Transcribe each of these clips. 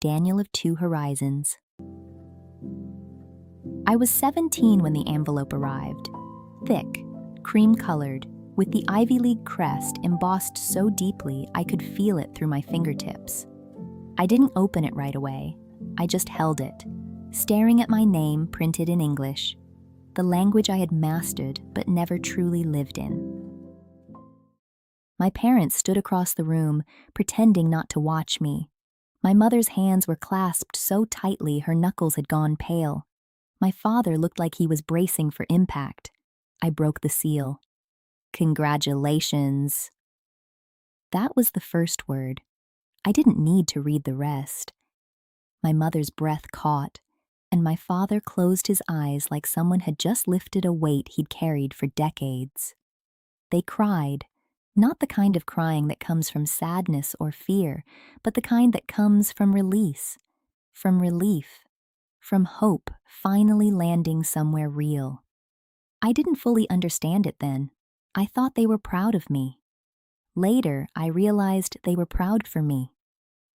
Daniel of Two Horizons. I was 17 when the envelope arrived. Thick, cream-colored, with the Ivy League crest embossed so deeply I could feel it through my fingertips. I didn't open it right away. I just held it, staring at my name printed in English, the language I had mastered but never truly lived in. My parents stood across the room, pretending not to watch me. My mother's hands were clasped so tightly her knuckles had gone pale. My father looked like he was bracing for impact. I broke the seal. "Congratulations." That was the first word. I didn't need to read the rest. My mother's breath caught, and my father closed his eyes like someone had just lifted a weight he'd carried for decades. They cried, not the kind of crying that comes from sadness or fear, but the kind that comes from release, from relief, from hope finally landing somewhere real. I didn't fully understand it then. I thought they were proud of me. Later, I realized they were proud for me.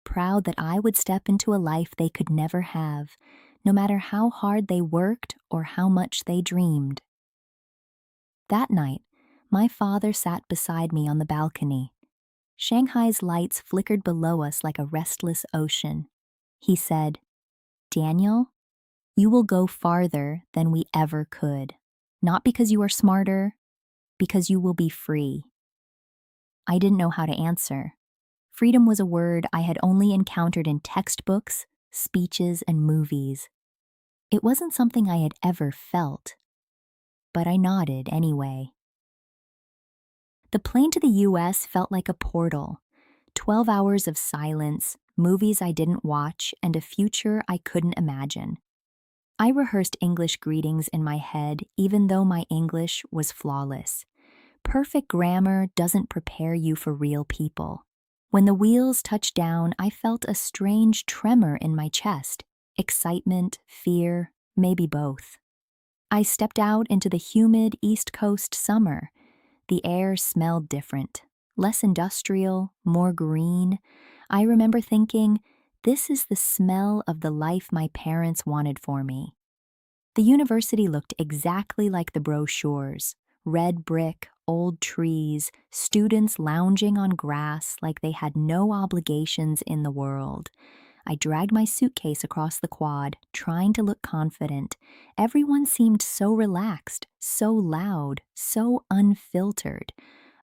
Proud that I would step into a life they could never have, no matter how hard they worked or how much they dreamed. That night, my father sat beside me on the balcony. Shanghai's lights flickered below us like a restless ocean. He said, "Daniel, you will go farther than we ever could. Not because you are smarter, because you will be free." I didn't know how to answer. Freedom was a word I had only encountered in textbooks, speeches, and movies. It wasn't something I had ever felt. But I nodded anyway. The plane to the US felt like a portal. 12 hours of silence, movies I didn't watch, and a future I couldn't imagine. I rehearsed English greetings in my head, even though my English was flawless. Perfect grammar doesn't prepare you for real people. When the wheels touched down, I felt a strange tremor in my chest. Excitement, fear, maybe both. I stepped out into the humid East Coast summer. The air smelled different, less industrial, more green. I remember thinking, this is the smell of the life my parents wanted for me. The university looked exactly like the brochures. Red brick, old trees, students lounging on grass like they had no obligations in the world. I dragged my suitcase across the quad, trying to look confident. Everyone seemed so relaxed, so loud, so unfiltered.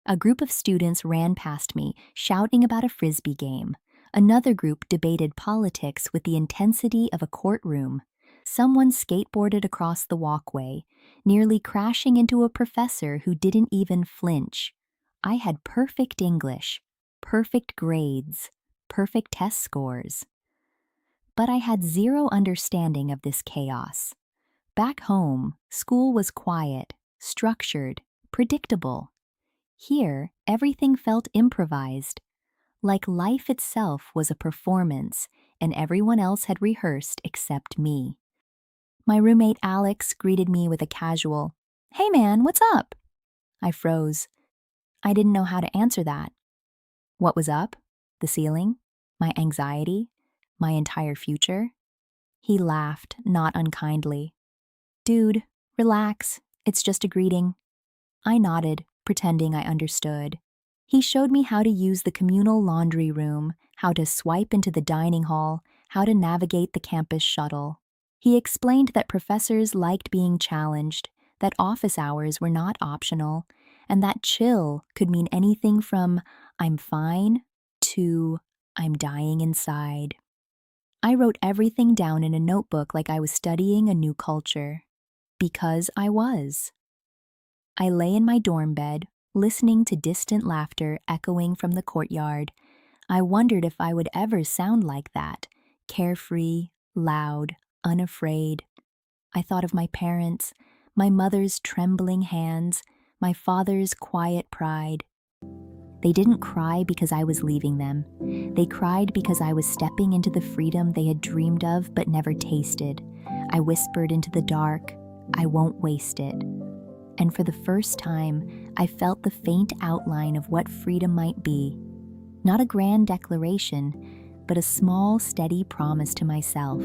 A group of students ran past me, shouting about a frisbee game. Another group debated politics with the intensity of a courtroom. Someone skateboarded across the walkway, nearly crashing into a professor who didn't even flinch. I had perfect English, perfect grades, perfect test scores. But I had zero understanding of this chaos. Back home, school was quiet, structured, predictable. Here, everything felt improvised, like life itself was a performance and everyone else had rehearsed except me. My roommate Alex greeted me with a casual, "Hey man, what's up?" I froze. I didn't know how to answer that. What was up? The ceiling? My anxiety? My entire future? He laughed, not unkindly. "Dude, relax. It's just a greeting." I nodded, pretending I understood. He showed me how to use the communal laundry room, how to swipe into the dining hall, how to navigate the campus shuttle. He explained that professors liked being challenged, that office hours were not optional, and that chill could mean anything from "I'm fine" to "I'm dying inside." I wrote everything down in a notebook like I was studying a new culture. Because I was. I lay in my dorm bed, listening to distant laughter echoing from the courtyard. I wondered if I would ever sound like that, carefree, loud, unafraid. I thought of my parents, my mother's trembling hands, my father's quiet pride. They didn't cry because I was leaving them. They cried because I was stepping into the freedom they had dreamed of but never tasted. I whispered into the dark, "I won't waste it." And for the first time, I felt the faint outline of what freedom might be. Not a grand declaration, but a small, steady promise to myself.